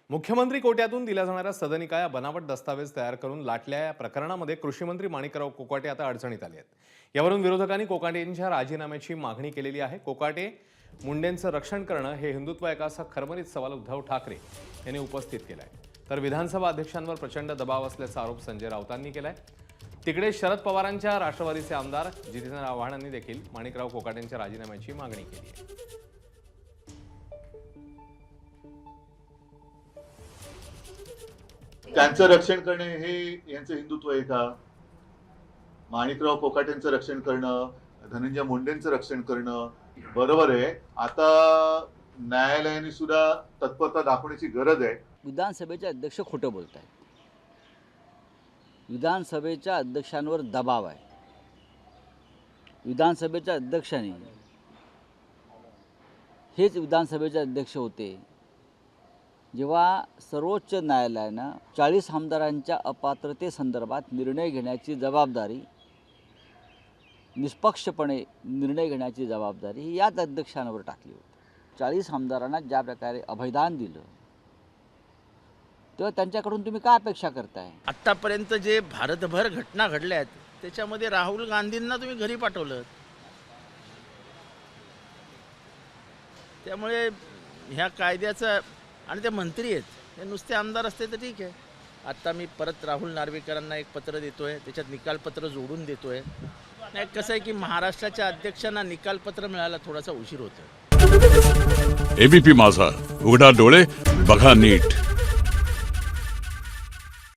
मुख्यमंत्री कोट्यातून दिल्या जाणाऱ्या सदनिका या बनावट दस्तावेज तयार करून लाटल्या या प्रकरणामध्ये कृषीमंत्री माणिकराव कोकाटे आता अडचणीत आले आहेत। यावरून विरोधकांनी कोकाटेंच्या राजीनाम्याची मागणी केलेली आहे। कोकाटे मुंडेंचं रक्षण करणं हे हिंदुत्व आहे का असा खरमरीत सवाल उद्धव ठाकरे यांनी उपस्थित केलाय। तर विधानसभा अध्यक्षांवर प्रचंड दबाव असल्याचा आरोप संजय राऊतांनी केलाय। तिकडे शरद पवारांच्या राष्ट्रवादीचे आमदार जितेंद्र आव्हाडांनी देखील माणिकराव कोकाटेंच्या राजीनाम्याची मागणी केली आहे। त्यांचं रक्षण करणे हे यांचं हिंदुत्व आहे का? माणिकराव कोकाटेंचं रक्षण करणं, धनंजय मुंडेंचं रक्षण करणं बरोबर आहे। आता न्यायालयाने सुद्धा तत्परता दाखवण्याची गरज आहे। विधानसभेचे अध्यक्ष खोटं बोलत आहेत। विधानसभेच्या अध्यक्षांवर दबाव आहे। विधानसभेच्या अध्यक्षांनी हेच विधानसभेचे अध्यक्ष होते जेव्हा सर्वोच्च न्यायालयानं 40 आमदारांच्या अपात्रतेसंदर्भात निर्णय घेण्याची जबाबदारी, निष्पक्षपणे निर्णय घेण्याची जबाबदारी ही याच अध्यक्षांवर टाकली होती। 40 आमदारांना ज्या प्रकारे अभयदान दिलं तेव्हा त्यांच्याकडून तुम्ही काय अपेक्षा करताय? आत्तापर्यंत जे भारतभर घटना घडल्या आहेत त्याच्यामध्ये राहुल गांधींना तुम्ही घरी पाठवलं। त्यामुळे ह्या कायद्याचं आणि ते मंत्री आहेत, हे नुसते आमदार असते तर ठीक आहे। आत्ता मी परत राहुल नार्वेकरांना एक पत्र देतोय, त्याच्यात निकालपत्र जोडून देतोय। नाही कसं आहे की महाराष्ट्राच्या अध्यक्षांना निकालपत्र मिळायला थोडासा उशीर होतो। एबीपी माझा, उघडा डोळे बघा नीट।